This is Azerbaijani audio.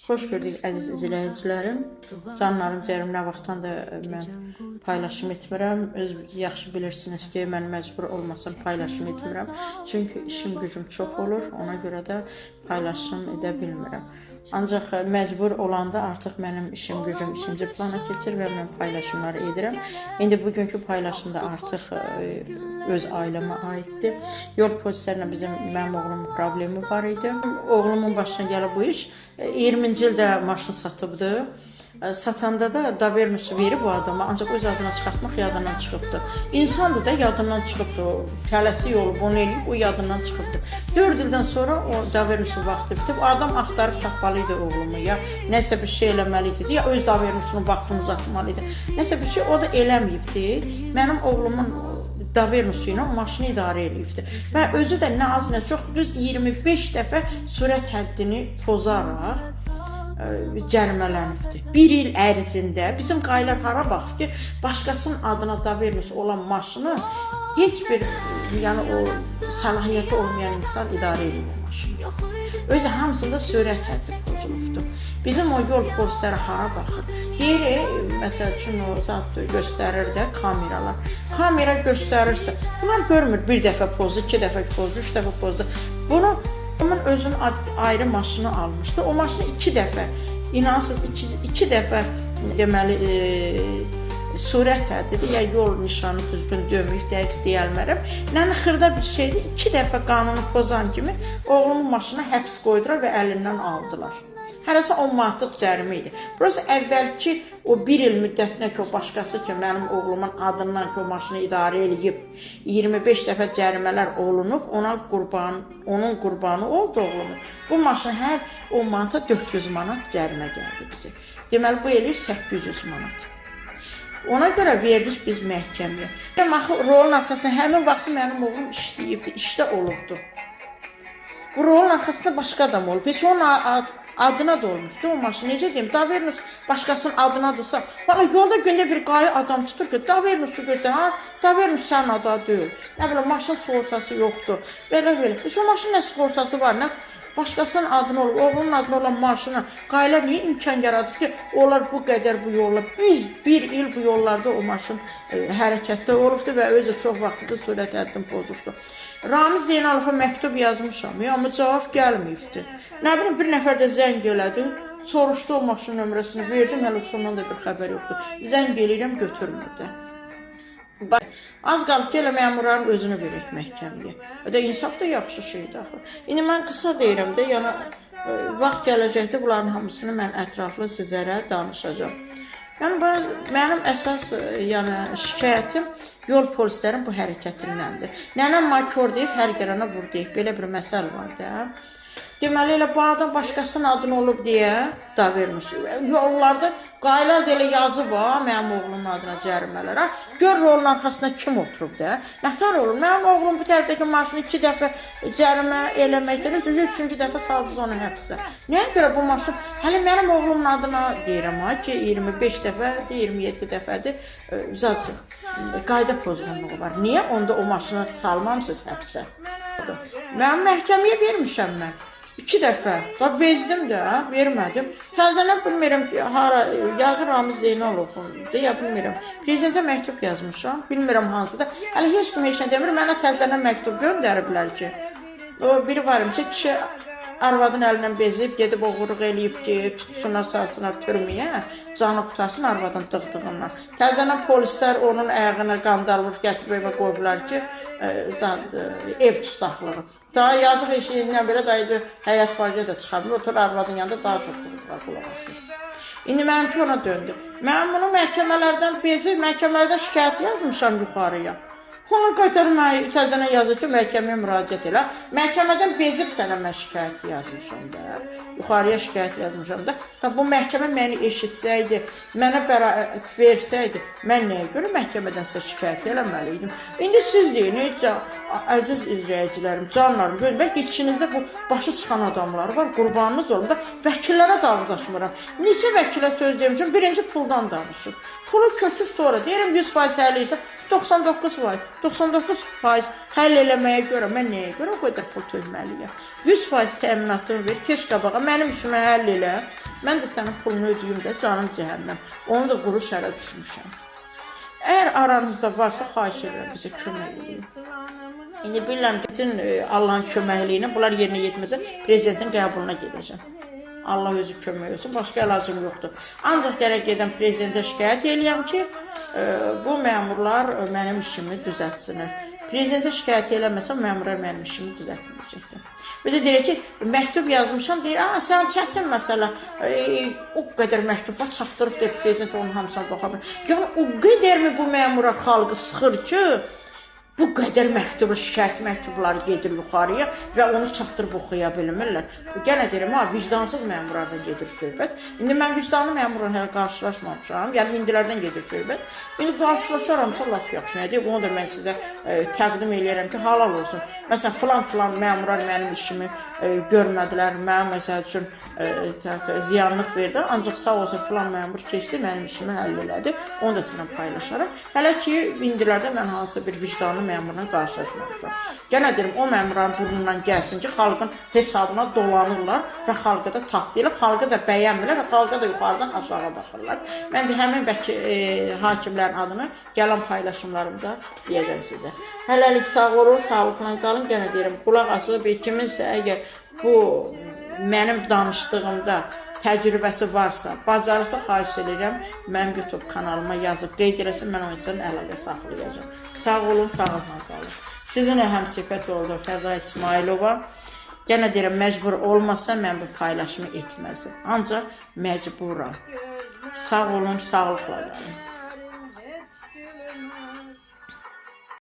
Xoş gördük əziz izləyicilərim. Canlarım cərim nə vaxtdan da mən paylaşım etmirəm. Öz yaxşı bilirsiniz ki, mən məcbur olmasam paylaşım etmirəm. Çünki işim gücüm çox olur. Ona görə də paylaşım edə bilmirəm. Ancaq məcbur olanda artıq mənim işim gücüm ikinci plana keçir və mən paylaşımları edirəm. İndi bugünkü paylaşımda artıq öz ailəmə aiddir. Yol polislərlə mənim oğlumun problemi var idi. Oğlumun başına gəlib bu iş. 20-ci ildə maşın satıbdı. Satanda da Davernusu verib bu adama, ancaq öz adına çıxartmaq yadından çıxıbdı. İnsandır da yadından çıxıbdı, o tələsi olub, onu eləyib, o yadından çıxıbdı. 4 ildən sonra o Davernusu vaxtı bitib, o adam axtarıb tapmalıydı oğlumu, ya nəsə bir şey eləməliydi, ya öz Davernusunun vaxtını uzatmalıydı. Nəsə bir şey o da eləməyibdi. Mənim oğlumun Davernusu ilə o maşını idarə eləyibdi. Və özü də nə az nə çox düz 25 dəfə sürət həddini pozaraq cərimələnibdir. Bir il ərzində bizim qaylar hara baxıb ki, başqasının adına Davernus olan maşını heç bir yəni o səlahiyyəti olmayan insan idarə edir o maşını. Özü hamısında sürət həddi pozulubdur. Bizim o yol polisləri hara baxır? Deyir, məsəl üçün o zat göstərir də kameralar. Kamera göstərirsə, bunlar görmür bir dəfə pozdu, 2 dəfə pozdu, 3 dəfə pozdu. Bunu onun özünün ayrı maşını almışdı. O maşını 2 dəfə, inansız 2 dəfə deməli sürət həddidir, ya yol nişanı düzgün dömüyüb, dəqiq deyəlmərəm. Yəni xırda bir şeydir. 2 dəfə qanunu pozan kimi oğlumun maşına həbs qoydular və əlindən aldılar. Hərəsə 10 manatlıq cərimə idi. Burası əvvəlki o 1 il müddətinə ki, o başqası ki, mənim oğlumun adından ki, o maşını idarə eləyib, 25 dəfə cərimələr olunub, onun qurbanı oldu oğlumun. Bu maşın hər 10 manata 400 manat cərimə gəldi bizi. Deməli, bu eləyir 800 manat. Ona görə verdik biz məhkəməyə. Rolun arxasında həmin vaxtı mənim oğlum işləyibdi, işdə olubdu. Bu rolun arxasında başqa adam olub. Heç onun adına da olmuşdu o maşın. Necə deyim, Davernus başqasının adınadırsa, bana yolda gündə bir qayı adam tutur ki, Davernusu göstər, ha, Davernus sənin adı deyil. Nə bilim, maşın sığortası yoxdur. Belə. Heç o maşın nə sığortası var, nə başqasının adına olub, oğlunun adına olan maşına qayılar niyə imkan yaradıb ki, onlar bu qədər bu yolla, biz 1 il bu yollarda o maşın hərəkətdə olubdu və özü çox vaxtıda sürət həddini pozubdu. Ramiz Zeynalova məktub yazmışam, amma cavab gəlməyibdi. Nə bilim, bir nəfər də zəng elədi, soruşdu o maşın nömrəsini verdim, hələ sondan da bir xəbər yoxdur. Zəng eləyirəm, götürmürdü. Az qalıb ki, elə məmurların özünü verək məhkəməyə. O da insaf da yaxşı şeydir axı. İndi mən qısa deyirəm də, yəni vaxt gələcəkdə bunların hamısını mən ətraflı sizlərə danışacağım. Yəni, mənim əsas şikayətim yol polislərin bu hərəkətindəndir. Nənəm makor deyib, hər gələnə vur deyib, belə bir məsəl var da. Deməli, elə bu adam başqasının adını olub deyə Davernus. Yollarda qaylar da elə yazıb ha, mənim oğlumun adına cərimələrə. Gör rolun arxasında kim oturub da. Nətər olur? Mənim oğlum bu tərəfdəki maşını 2 dəfə cərimə eləməkdən, 3-cü dəfə saldınız onu həbsə. Nəyə görə bu maşın? Hələ mənim oğlumun adına deyirəm ha ki, 25 dəfədir, 27 dəfədir. Zaten qayda pozğunluğu var. Niyə onda o maşını salmamısınız həbsə? Mən məhkəməyə vermişəm mən. 2 dəfə. Bezdim də, vermədim. Təzələn bilmirəm ki, hara, yazır Ramiz Zeynalovun deyə bilmirəm. Prezidentə məktub yazmışam, bilmirəm hansıdır. Hələ heç kim heç nə demir, mənə təzələn məktub göndəriblər ki, o biri varmış ki, kişi arvadın əlindən bezib, gedib oğurluq eləyib ki, tutsunlar, salsınlar türməyə, canı qutarsın arvadın dığdığından. Təzələn polislər onun ayağına qandalıb, gətirib evə qoyublar ki, ev tustaqlığı. Daha yazıq eşiyindən belə dayıdı, həyat barcaya da çıxarmır, otur arvadın yanında daha çox dururlar qulağası. İndi mənimki ona döndü. Mən bunu məhkəmələrdən bezir, məhkəmələrdən şikayət yazmışam yuxarıya. Onu qaytarıb təzənə yazır ki, məhkəməyə müraciət elə. Məhkəmədən bezib sənə mən şikayət yazmışam da. Yuxarıya şikayət yazmışam da. Bu məhkəmə məni eşitsəydi, mənə bəraət versəydi, mən nəyə görə məhkəmədən sizə şikayət eləməliydim? İndi siz deyin, əziz izləyicilərim, canlarım, görün, bəlkə içinizdə bu başı çıxan adamlar var, qurbanınız olun da, vəkillərə də ağız açmıram. Neçə vəkilə söz demişim, birinci puldan danışır. Pulu köçür sonra, deyirəm 100% həll edirsə, 99% həll eləməyə görə, mən nəyə görə o qədər pul töhməliyəm? 100% təminatını ver, keç qabağa, mənim işimə həll elə. Mən də sənin pulunu ödəyim də, canım cəhənnəm. Onu da quru şərə düşmüşəm. Əgər aranızda varsa, xahiş edirəm, bizə kömək edin. İndi bilirəm, bütün Allahın köməkliyinə bunlar yerinə yetməsə, prezidentin qəbuluna gedəcəm. Allah özü kömək olsun, başqa əlacım yoxdur. Ancaq gərək gedən prezidentə şikayət eləyəm ki, bu məmurlar mənim işimi düzəltsinlər. Prezidentə şikayət eləməsəm, məmurlar mənim işimi düzəltməyəcəkdir. Bir də deyir ki, məktub yazmışam, deyir, sən çətin məsələ, o qədər məktublar çatdırıb, deyir, prezident onun hamısına baxa bilir. Yəni, o qədər mi bu məmura xalqı sıxır ki, bu qədər məktublu, şikayət məktubları gedir yuxarıya və onu çatdırıb oxuya bilmirlər. Yenə deyirəm, vicdansız məmurlardan gedir söhbət. İndi mən vicdanlı məmurla hələ qarşılaşmamışam, yəni indilərdən gedir söhbət. İndi qarşılaşaramsa lap yaxşı, nə deyib, onu da mən sizə təqdim eləyərəm ki, halal olsun. Məsələn, filan məmurlar mənim işimi görmədilər, mənim məsəl üçün ziyanlıq verdi, ancaq sağ olsun filan məmur keçdi, mənim işimi həll elədi, onu da sizinlə paylaşaram. Hələ ki, indilərdə mən hansısa bir vicdanlı məmurla qarşılaşmamışam. Yenə deyirəm, o məmurların burnundan gəlsin ki, xalqın hesabına dolanırlar və xalqa da tapdıyırlar, xalqa da bəyənmirlər, xalqa da yuxarıdan aşağı baxırlar. Mən də həmin hakimlərin adını gələn paylaşımlarımda deyəcəm sizə. Hələlik sağ olun, sağlıqla qalın, yenə deyirəm, qulaq asıb, kiminsə əgər bu mənim danışdığımda təcrübəsi varsa, bacarırsa xahiş edirəm, mənim YouTube kanalıma yazıb qeyd eləsin, mən o insanın əlaqə saxlayacağım. Sağ olun, sağlıqla qalın. Sizinlə həmsöhbət oldu Fəza İsmailova. Yenə deyirəm, məcbur olmasa mən bu paylaşımı etməzdim. Ancaq məcburam. Sağ olun, sağlıqla qalın.